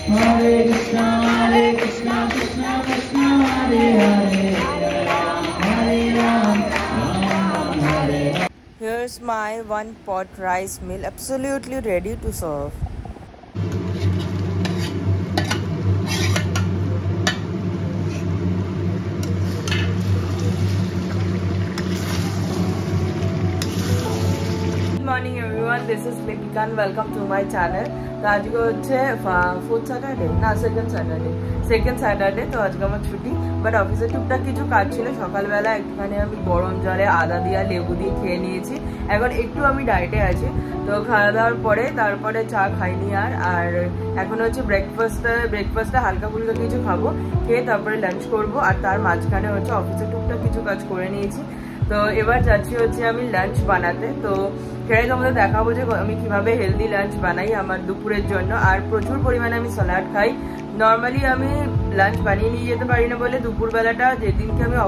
Hare Krishna, Krishna Krishna, Hare Hare, Hare Ram, Ram Hare Hare. Here's my one pot rice meal, absolutely ready to serve. Good morning everyone, this is Lipika and welcome to my channel. তো আজকে হচ্ছে fourth Saturday না second Saturday. তো আজকে আমার ছুটি, but অফিসে টুকটাক কিছু কাজ ছিল। সকালবেলা একটুখানি আমি গরম জলে আদা দিয়ে লেবু দিয়ে খেয়ে নিয়েছি। এখন একটু আমি ডায়েটে আছি, তো খাওয়া দাওয়ার পরে তারপরে চা খাইনি আর এখন হচ্ছে ব্রেকফাস্টে হালকা ফুলকা কিছু খাবো, খেয়ে তারপরে লাঞ্চ করবো। আর তার মাঝখানে হচ্ছে অফিসে টুকটাক কিছু কাজ করে নিয়েছি। তো এবার যাচ্ছি হচ্ছে আমি লাঞ্চ বানাতে। তো সেটাই তোমাদের দেখাবো যে আমি কিভাবে হেলদি লাঞ্চ বানাই আমার দুপুরের জন্য। আর প্রচুর পরিমাণে আমি স্যালাড খাই। নর্মালি আমি লাঞ্চ বানিয়ে নিয়ে যেতে পারি না বলে দুপুরবেলাটা যেদিনকে আমি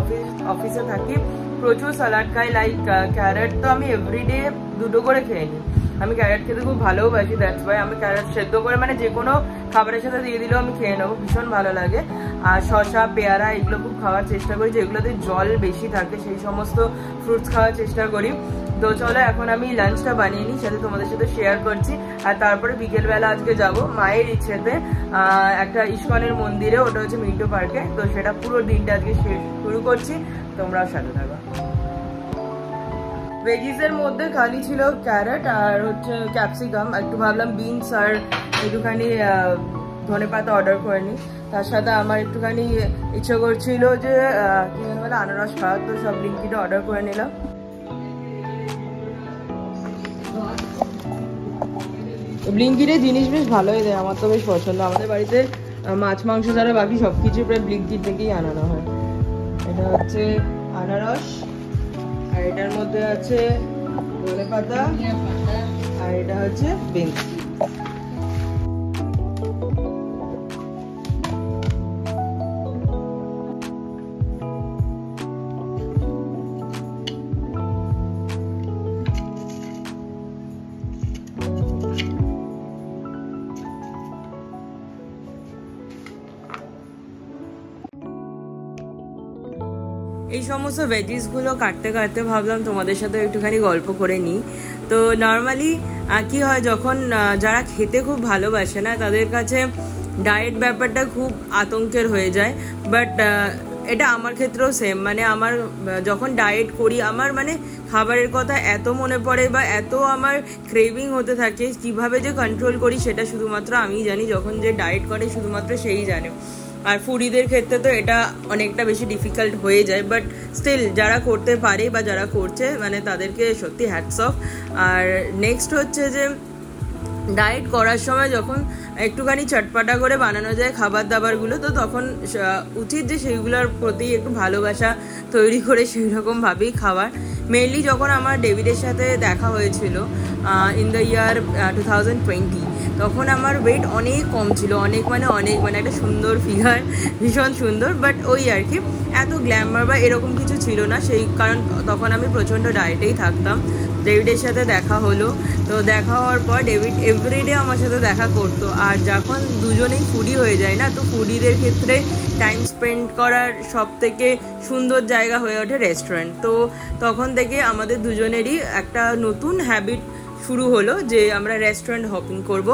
অফিসে থাকি প্রচুর স্যালাড খাই। লাইক ক্যারেট তো আমি এভরিডে 2টো করে খেয়ে নিই। আমি ক্যারেট খেতে খুব ভালোবাসি, দ্যাটস ওয়াই আমি ক্যারেট সেদ্ধ করে মানে যে কোনো খাবারের সাথে দিয়ে দিলেও আমি খেয়ে নেবো, ভীষণ ভালো লাগে। আর শসা, পেয়ারা এগুলো খুব খাওয়ার চেষ্টা করি, যেগুলোতে জল বেশি থাকে সেই সমস্ত ফ্রুটস খাওয়ার চেষ্টা করি। তো চলো এখন আমি লাঞ্চটা বানিয়ে নিই, সাথে তোমাদের সাথে শেয়ার করছি। আর তারপরে বিকেলবেলা আজকে যাব মায়ের ইচ্ছেতে একটা ইস্কনের মন্দিরে, ওটা হচ্ছে মিন্টো পার্কে। তো সেটা পুরো দিনটা আজকে শুরু করছি, তোমরাও সাথে থাকো। ভেজিসের মধ্যে খালি ছিল ক্যারেট আর হচ্ছে ক্যাপসিকাম, একটু ভাবলাম বিনস আর একটুখানি ধনেপাতা অর্ডার করে নিই। তার সাথে আমার একটুখানি ইচ্ছে করছিল যে কি বলে আনারস খাওয়া, তো সব লিঙ্কিটা অর্ডার করে নিলাম। ব্লিঙ্কিটে জিনিস বেশ ভালোই দেয়, আমার তো বেশ পছন্দ। আমাদের বাড়িতে মাছ মাংস ছাড়া বাকি সবকিছু প্রায় ব্লিঙ্কিট থেকেই আনানো হয়। এটা হচ্ছে আনারস, আর এটার মধ্যে আছে ধনেপাতা, আর এটা হচ্ছে বিনস। এই সমস্ত ভেজিসগুলো কাটতে কাটতে ভাবলাম তোমাদের সাথে একটুখানি গল্প করে নিই। তো নর্মালি কি হয়, যখন যারা খেতে খুব ভালোবাসে না তাদের কাছে ডায়েট ব্যাপারটা খুব আতঙ্কের হয়ে যায়। বাট এটা আমার ক্ষেত্রেও সেম, মানে আমার যখন ডায়েট করি আমার মানে খাবারের কথা এত মনে পড়ে বা এত আমার ক্রেভিং হতে থাকে, কিভাবে যে কন্ট্রোল করি সেটা শুধুমাত্র আমিই জানি, যখন যে ডায়েট করে শুধুমাত্র সেই জানে। আর ফুডিদের ক্ষেত্রে তো এটা অনেকটা বেশি ডিফিকাল্ট হয়ে যায়, বাট স্টিল যারা করতে পারে বা যারা করছে মানে তাদেরকে সত্যি হ্যাটস অফ। আর নেক্সট হচ্ছে যে ডায়েট করার সময় যখন একটুখানি চটপাটা করে বানানো যায় খাবার দাবারগুলো, তো তখন উচিত যে সেইগুলোর প্রতি একটু ভালোবাসা তৈরি করে সেই রকমভাবেই খাওয়ার। মেনলি যখন আমার ডেভিডের সাথে দেখা হয়েছিল ইন দ্য ইয়ার 2020, তখন আমার ওয়েট অনেক কম ছিল, অনেক মানে একটা সুন্দর ফিগার, ভীষণ সুন্দর। বাট ওই আর কি এত গ্ল্যামার বা এরকম কিছু ছিল না, সেই কারণ তখন আমি প্রচণ্ড ডায়েটেই থাকতাম। ডেভিডের সাথে দেখা হলো, তো দেখা হওয়ার পর ডেভিড এভরিডে আমার সাথে দেখা করতো। আর যখন দুজনেই ফুডি হয়ে যায় না, তো ফুডিদের ক্ষেত্রে টাইম স্পেন্ড করার সব থেকে সুন্দর জায়গা হয়ে ওঠে রেস্টুরেন্ট। তো তখন থেকে আমাদের দুজনেরই একটা নতুন হ্যাবিট শুরু হলো যে আমরা রেস্টুরেন্ট হপিং করব।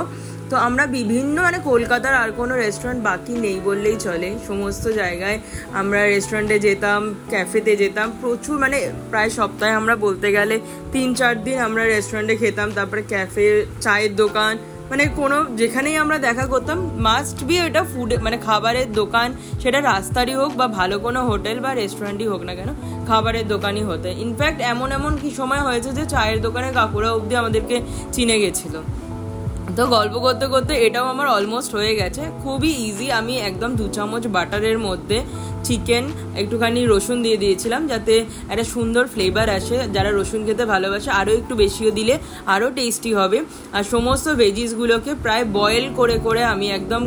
তো আমরা বিভিন্ন মানে কলকাতার আর কোনো রেস্টুরেন্ট বাকি নেই বললেই চলে, সমস্ত জায়গায় আমরা রেস্টুরেন্টে যেতাম, ক্যাফেতে যেতাম প্রচুর, মানে প্রায় সপ্তাহে আমরা বলতে গেলে 3-4 দিন আমরা রেস্টুরেন্টে খেতাম। তারপরে ক্যাফে, চায়ের দোকান, মানে কোনো যেখানেই আমরা দেখা করতাম মাস্ট বি এটা ফুড মানে খাবারের দোকান, সেটা রাস্তারই হোক বা ভালো কোনো হোটেল বা রেস্টুরেন্টই হোক না কেন, খাবারের দোকানই হতে। ইনফ্যাক্ট এমন কি সময় হয়েছে যে চায়ের দোকানে কাকুরা অবধি আমাদেরকে চিনে গেছিলো। তো গল্প করতে করতে এটাও আমার অলমোস্ট হয়ে গেছে, খুবই ইজি। আমি একদম 2 চামচ বাটারের মধ্যে চিকেন একটুখানি রসুন দিয়ে দিয়েছিলাম যাতে একটা সুন্দর ফ্লেভার আসে। যারা রসুন খেতে ভালোবাসে আরও একটু বেশিও দিলে আরও টেস্টি হবে। আর সমস্ত ভেজিসগুলোকে প্রায় বয়েল করে করে আমি একদম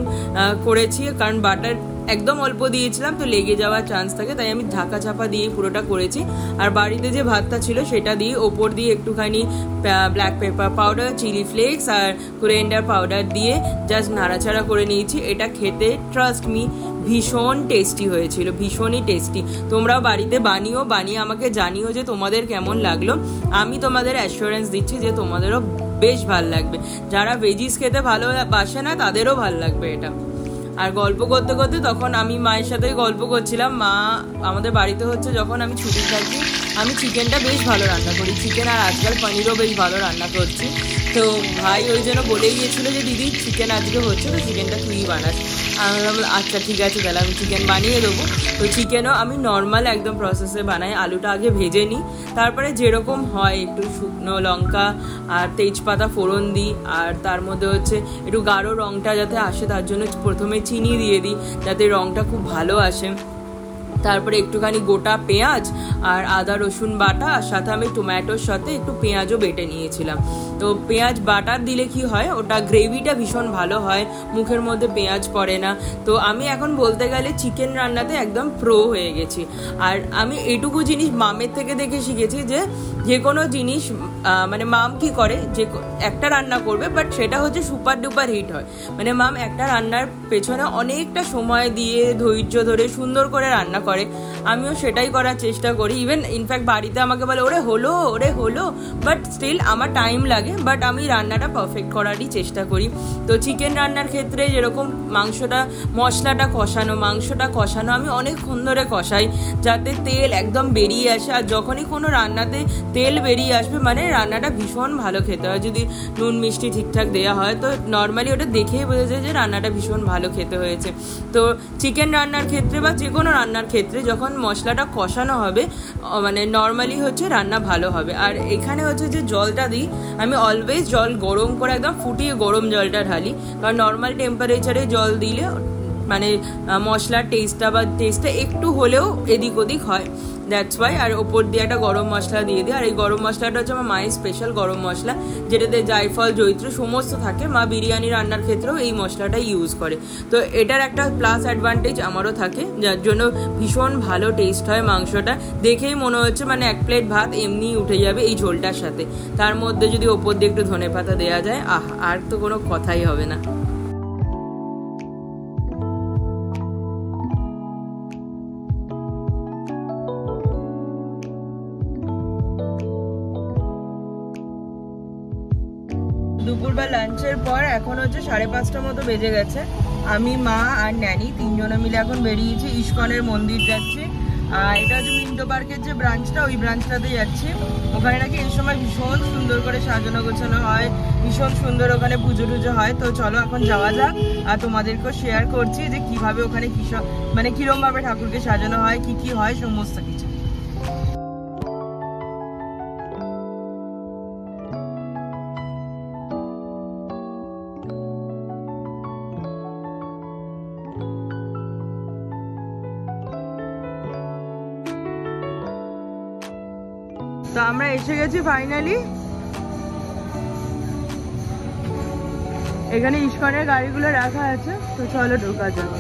করেছি, কারণ বাটার একদম অল্প দিয়েছিলাম, তো লেগে যাওয়ার চান্স থাকে, তাই আমি ঢাকা চাপা দিয়ে পুরোটা করেছি। আর বাড়িতে যে ভাতটা ছিল সেটা দিয়ে ওপর দিয়ে একটুখানি black pepper powder, chilli flakes আর কোরিয়েন্ডার পাউডার দিয়ে জাস্ট নাড়াচাড়া করে নিয়েছি। এটা খেতে ট্রাস্ট মি ভীষণ টেস্টি হয়েছিল, ভীষণই টেস্টি। তোমরাও বাড়িতে বানিয়ে আমাকে জানিও যে তোমাদের কেমন লাগলো। আমি তোমাদের অ্যাসুরেন্স দিচ্ছি যে তোমাদেরও বেশ ভাল লাগবে। যারা ভেজিস খেতে ভালোবাসে না তাদেরও ভাল লাগবে এটা। আর গল্প করতে করতে তখন আমি মায়ের সাথে গল্প করছিলাম। মা আমাদের বাড়িতে হচ্ছে যখন আমি ছুটি থাকি, আমি চিকেনটা বেশ ভালো রান্না করি, চিকেন আর আজকাল পনিরও বেশ ভালো রান্না করছি। তো ভাই ওই জন্য বলে গিয়েছিল যে দিদি চিকেন আজকে হচ্ছে, তো চিকেনটা তুই বানাস। আমি বললাম আচ্ছা ঠিক আছে, তাহলে আমি চিকেন বানিয়ে দেবো। তো চিকেনও আমি নর্মাল একদম প্রসেসে বানাই, আলুটা আগে ভেজে নিই, তারপরে যেরকম হয় একটু শুকনো লঙ্কা আর তেজপাতা ফোড়ন দিই, আর তার মধ্যে হচ্ছে একটু গাঢ় রঙটা যাতে আসে তার জন্য প্রথমে চিনি দিয়ে দিই যাতে রঙটা খুব ভালো আসে। তারপরে একটুখানি গোটা পেঁয়াজ আর আদা রসুন বাটা, আর সাথে আমি টমেটোর সাথে একটু পেঁয়াজও বেটে নিয়েছিলাম। তো পেঁয়াজ বাটার দিলে কি হয়, ওটা গ্রেভিটা ভীষণ ভালো হয়, মুখের মধ্যে পেঁয়াজ পড়ে না। তো আমি এখন বলতে গেলে চিকেন রান্নাতে একদম প্রো হয়ে গেছি। আর আমি এটুকু জিনিস মামের থেকে দেখে শিখেছি যে কোনো জিনিস মানে মাম কি করে, যে একটা রান্না করবে বাট সেটা হচ্ছে সুপার ডুপার হিট হয়। মানে মাম একটা রান্নার পেছনে অনেকটা সময় দিয়ে ধৈর্য ধরে সুন্দর করে রান্না করে। আমিও সেটাই করার চেষ্টা করি। ইভেন ইনফ্যাক্ট বাড়িতে আমাকে বলে ওরে হলো, বাট স্টিল আমার টাইম লাগে, বাট আমি রান্নাটা পারফেক্ট করারই চেষ্টা করি। তো চিকেন রান্নার ক্ষেত্রে যেরকম মশলাটা কষানো আমি অনেকক্ষণ ধরে কষাই যাতে তেল একদম বেরিয়ে আসে। আর যখনই কোনো রান্নাতে তেল বেরিয়ে আসবে মানে রান্নাটা ভীষণ ভালো খেতে হয়। যদি নুন মিষ্টি ঠিকঠাক দেওয়া হয় তো নর্মালি ওটা দেখেই বোঝা যায় যে রান্নাটা ভীষণ ভালো খেতে হয়েছে। তো চিকেন রান্নার ক্ষেত্রে বা যে কোনো রান্নার ক্ষেত্রে যখন মশলাটা কষানো হবে মানে নর্মালি হচ্ছে রান্না ভালো হবে। আর এখানে হচ্ছে যে জলটা দিই, আমি অলওয়েজ জল গরম করে একদম ফুটিয়ে গরম জলটা ঢালি, কারণ নর্মাল টেম্পারেচারে জল দিলে মানে মশলার টেস্টটা একটু হলেও এদিক ওদিক হয়, দ্যাটস ওয়াই। আর ওপর দিয়ে একটা গরম মশলা দিয়ে দিই। আর এই গরম মশলাটা হচ্ছে আমার মায়ের স্পেশাল গরম মশলা, যেটাতে জায়ফল জয়িত্র সমস্ত থাকে। মা বিরিয়ানি রান্নার ক্ষেত্রেও এই মশলাটা ইউজ করে। তো এটার একটা প্লাস অ্যাডভান্টেজ আমারও থাকে, যার জন্য ভীষণ ভালো টেস্ট হয় মাংসটা। দেখেই মনে হচ্ছে মানে এক প্লেট ভাত এমনি উঠে যাবে এই ঝোলটার সাথে। তার মধ্যে যদি ওপর দিয়ে একটু ধনেপাতা দেওয়া যায়, আর তো কোনো কথাই হবে না। দুপুর বা লাঞ্চের পর এখন হচ্ছে 5:30 মতো বেজে গেছে। আমি, মা আর ন্যানি তিনজনে মিলে এখন বেরিয়েছি, ইস্কনের মন্দির যাচ্ছি। এটা হচ্ছে মিন্টো পার্কের যে ব্রাঞ্চটা, ওই ব্রাঞ্চটাতে যাচ্ছি। ওখানে নাকি এই সময় ভীষণ সুন্দর করে সাজানো গোছানো হয়, ভীষণ সুন্দর ওখানে পুজো টুজো হয়। তো চলো এখন যাওয়া যাক, আর তোমাদেরকেও শেয়ার করছি যে কিভাবে ওখানে মানে কিরম ভাবে ঠাকুরকে সাজানো হয়, কি হয় সমস্ত কিছু। তো আমরা এসে গেছি ফাইনালি। এখানে ইস্কনের গাড়িগুলো রাখা আছে, তো চলো ঢোকা যাক।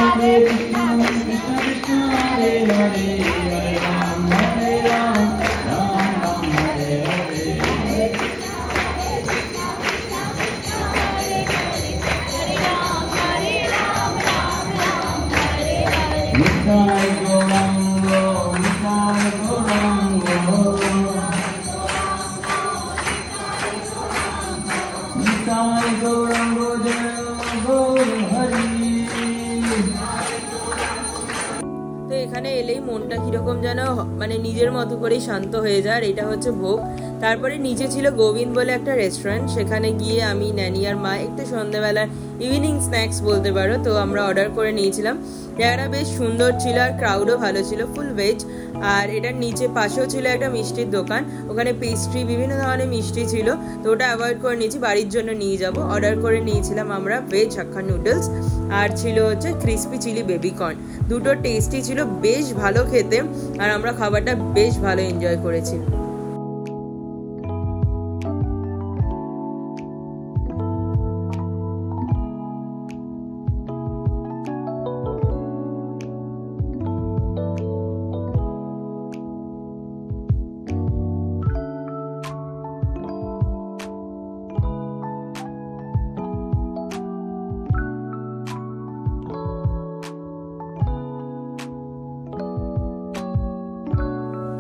Hare Krishna, Krishna Krishna, Hare Hare, Hare Ram, Ram Ram, Hare Hare. Nitai Gaurango, Nitai Gaurango, Nitai Gaurango, Jai Gaur Hari. তো এখানে এলেই মনটা কিরকম যেন মানে নিজের মতো করেই শান্ত হয়ে যায়। আর এটা হচ্ছে ভোগ। তারপরে নিচে ছিল গোবিন্দ বলে একটা রেস্টুরেন্ট, সেখানে গিয়ে আমি ন্যানি আর মা একটু সন্ধ্যাবেলার ইভিনিং স্ন্যাক্স বলতে পারো, তো আমরা অর্ডার করে নিয়েছিলাম। জায়গাটা বেশ সুন্দর ছিল আর ক্রাউডও ভালো ছিল, ফুল ভেজ। আর এটার নিচে পাশেও ছিল একটা মিষ্টির দোকান, ওখানে পেস্ট্রি বিভিন্ন ধরনের মিষ্টি ছিল, তো ওটা অ্যাভয়েড করে নিয়েছি, বাড়ির জন্য নিয়ে যাব। অর্ডার করে নিয়েছিলাম আমরা ভেজ হাক্কা নুডলস, আর ছিল হচ্ছে ক্রিসপি চিলি বেবিকর্ন। দুটো টেস্টি ছিল, বেশ ভালো খেতে, আর আমরা খাবারটা বেশ ভালো এনজয় করেছি।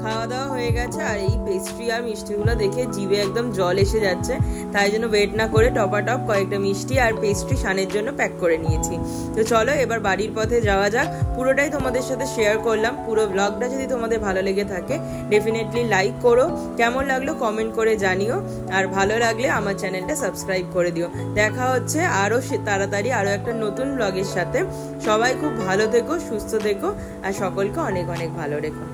খাওয়া দাওয়া হয়ে গেছে, আর এই পেস্ট্রি আর মিষ্টিগুলো দেখে জিভে একদম জল এসে যাচ্ছে, তাই জন্য ওয়েট না করে টপাটপ কয়েকটা মিষ্টি আর পেস্ট্রি শানের জন্য প্যাক করে নিয়েছি। তো চলো এবার বাড়ির পথে যাওয়া যাক। পুরোটাই তোমাদের সাথে শেয়ার করলাম। পুরো ব্লগটা যদি তোমাদের ভালো লেগে থাকে ডেফিনেটলি লাইক করো, কেমন লাগলো কমেন্ট করে জানিও, আর ভালো লাগলে আমার চ্যানেলটা সাবস্ক্রাইব করে দিও। দেখা হচ্ছে আরো তাড়াতাড়ি আরো একটা নতুন ব্লগের সাথে। সবাই খুব ভালো থেকো, সুস্থ থেকো, আর সকলকে অনেক অনেক ভালো রেখো।